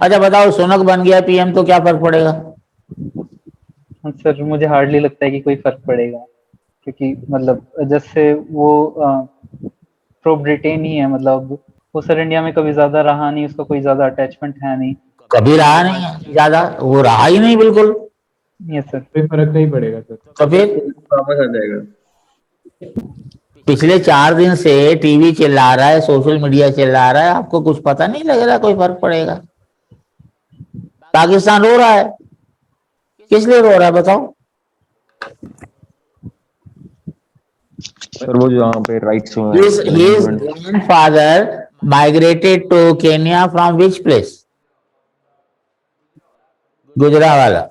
अच्छा बताओ, सुनक बन गया पीएम तो क्या फर्क पड़ेगा? सर मुझे हार्डली लगता है कि कोई फर्क पड़ेगा, क्योंकि मतलब जैसे वो प्रो ब्रिटेन ही है, मतलब वो सर इंडिया में कभी ज्यादा रहा नहीं, उसका कोई ज्यादा अटैचमेंट है नहीं। कभी रहा नहीं है ज्यादा, वो रहा ही नहीं बिल्कुल। Yes sir. कोई फर्क नहीं पड़ेगा सर। तो फिर वापस आ जाएगा। पिछले 4 दिन से टीवी चिल्ला रहा है, सोशल मीडिया चिल्ला रहा है, आपको कुछ पता नहीं लग रहा कोई फर्क पड़ेगा? पाकिस्तान रो रहा है, किस लिए रो रहा है बताओ? सर वो जो यहाँ पे राइट्स हुए His grandfather migrated to Kenya from which place? Gujranwala.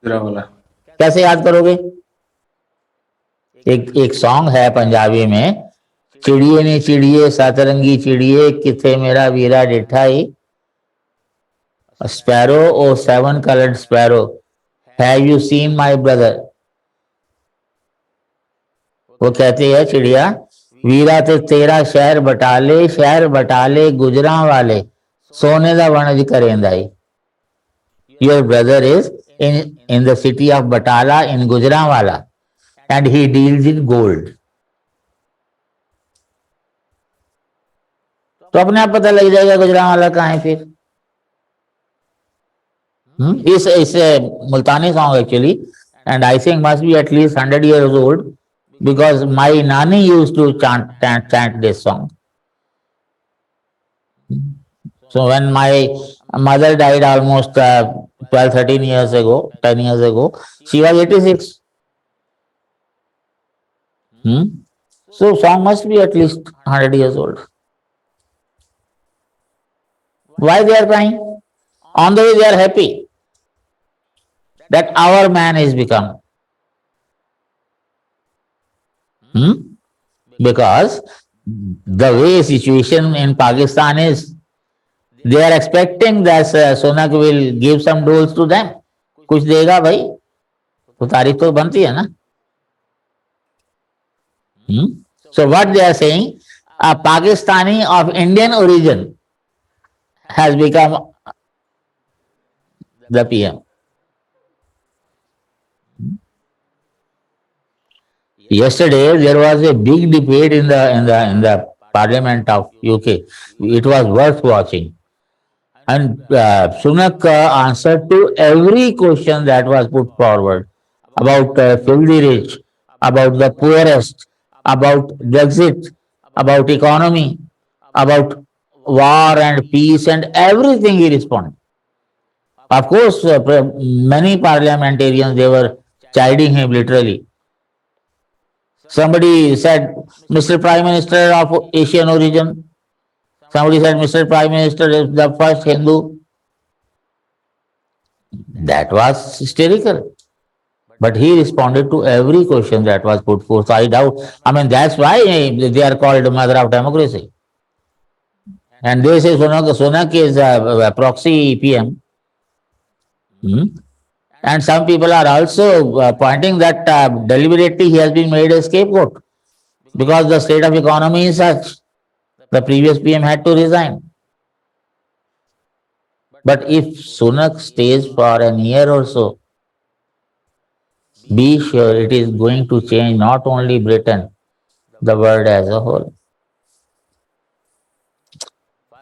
वाला। कैसे याद करोगे? एक सॉन्ग है पंजाबी में, चिड़िए ने चिड़िए सतरंगी चिड़िए किथे मेरा वीरा डिठाई, sparrow O seven coloured sparrow, have you seen my brother? वो कहती है चिड़िया, वीरा ते तेरा शहर बटाले गुजरा वाले, सोने दा वणज करेंदाई। Your brother is in the city of Batala in Gujranwala and he deals in gold. तो अपने आप पता लग जाएगा गुजरांवाला कहाँ है फिर। इस Multani song actually, and I think must be at least 100 years old because my nani used to chant this song. So when my mother died almost 12-13 years ago, 10 years ago, she was 86. So song must be at least 100 years old. Why they are crying? On the way they are happy that our man is become. Because the way situation in Pakistan is, they are expecting that Sunak will give some doles to them. कुछ देगा भाई, तो तारीफ तो बनती है ना। So what they are saying, a Pakistani of Indian origin has become the PM. Yesterday there was a big debate in the Parliament of UK. It was worth watching, and Sunak answered to every question that was put forward about filthy rich, about the poorest, about Brexit, about economy, about war and peace, and everything he responded. Of course, many parliamentarians, they were chiding him literally. Somebody said, Mr. Prime Minister of Asian origin. Somebody said, Mr. Prime Minister is the first Hindu. That was hysterical. But he responded to every question that was put forth. I doubt. I mean, that's why they are called mother of democracy. And they say Sunak is a proxy PM. And some people are also pointing that deliberately he has been made a scapegoat because the state of economy is such. The previous PM had to resign. But if Sunak stays for a year or so, be sure it is going to change not only Britain, the world as a whole.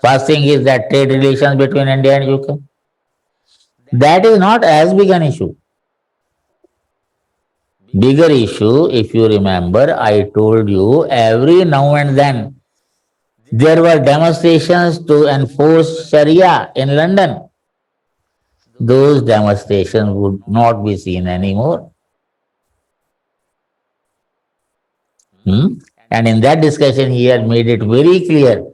First thing is that trade relations between India and UK. That is not as big an issue. Bigger issue, if you remember, I told you every now and then there were demonstrations to enforce Sharia in London. Those demonstrations would not be seen anymore. And in that discussion, he had made it very clear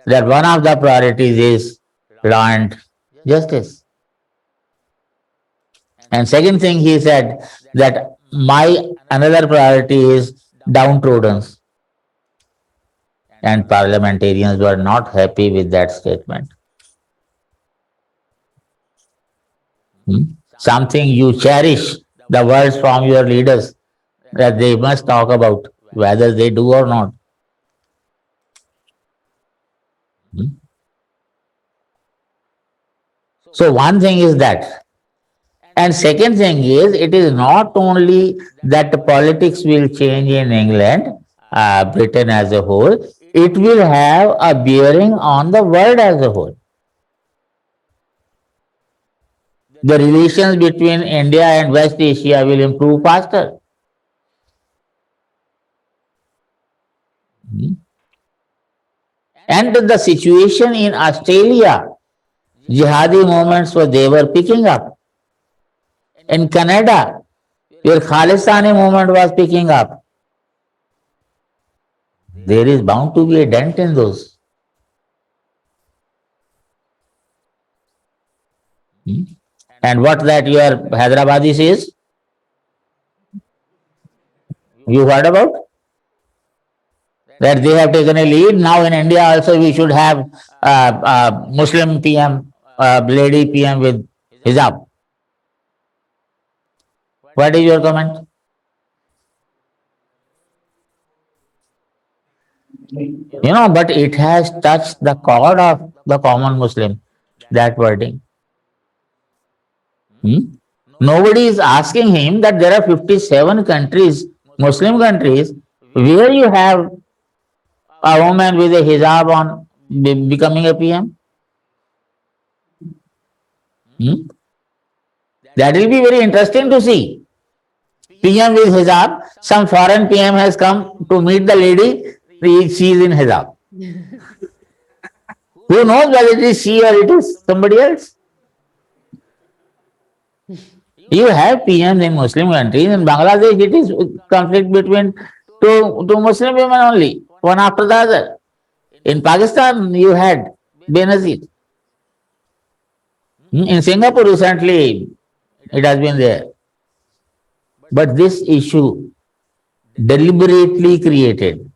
that one of the priorities is law and justice. And second thing, he said that my another priority is downtrodden. And parliamentarians were not happy with that statement. Something you cherish the words from your leaders that they must talk about, whether they do or not. So one thing is that. And second thing is, it is not only that the politics will change in England, Britain as a whole, it will have a bearing on the world as a whole. The relations between India and West Asia will improve faster. And the situation in Australia, jihadi movements they were picking up. In Canada, your Khalistani movement was picking up. There is bound to be a dent in those. And what that your Hyderabadi says, you heard about? That they have taken a lead. Now in India also we should have Muslim PM, lady PM with hijab. What is your comment? But it has touched the core of the common Muslim, that wording. Nobody is asking him that there are 57 countries, Muslim countries, where you have a woman with a hijab on becoming a PM. That will be very interesting to see. PM with hijab, some foreign PM has come to meet the lady, she is in hijab. Who knows whether it is she or it is somebody else? You have PMs in Muslim countries. In Bangladesh, it is conflict between two Muslim women only, one after the other. In Pakistan, you had Benazir. In Singapore, recently, it has been there. But this issue deliberately created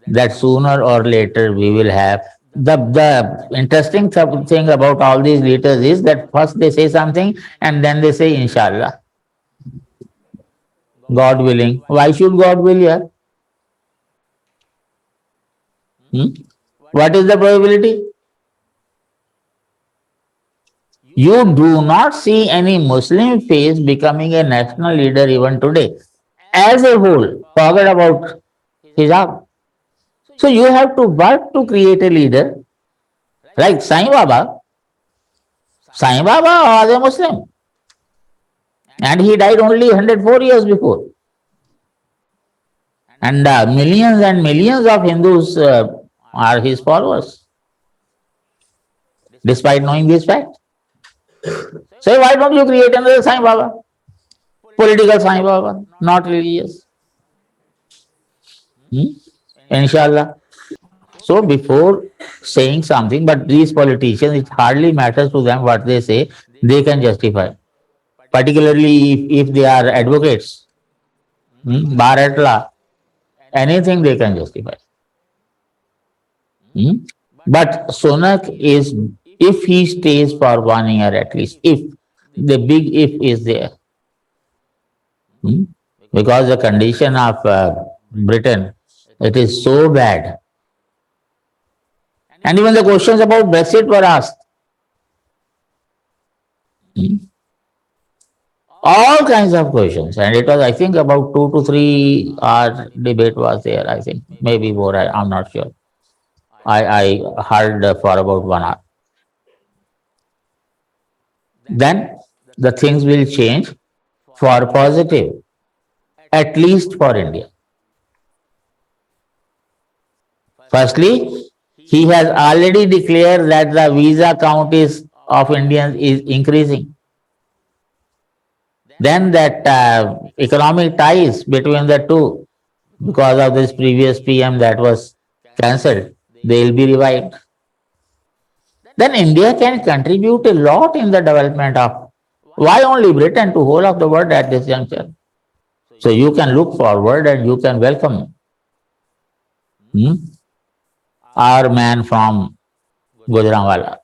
that sooner or later we will have. The interesting thing about all these leaders is that first they say something and then they say Inshallah. God willing. Why should God will here? What is the probability? You do not see any Muslim face becoming a national leader even today. As a whole, forget about hijab. So you have to work to create a leader like Sai Baba. Sai Baba was a Muslim and he died only 104 years before. And millions and millions of Hindus are his followers, despite knowing this fact. So why don't you create another Sai Baba? Political Sai Baba, not religious. Inshallah. So before saying something, but these politicians, it hardly matters to them what they say, they can justify. Particularly if they are advocates, bar at law, anything they can justify. But Sunak is, if he stays for 1 year at least, if the big if is there, because the condition of Britain, it is so bad. And even the questions about Brexit were asked. All kinds of questions. And it was, I think, about 2 to 3 hour debate was there, I think. Maybe more, I'm not sure. I heard for about 1 hour. Then the things will change for positive, at least for India. Firstly, he has already declared that the visa count of Indians is increasing. Then that economic ties between the two, because of this previous PM that was cancelled, they will be revived. Then India can contribute a lot in the development of, why only Britain, to whole of the world at this juncture. So you can look forward and you can welcome our man from Gujranwala.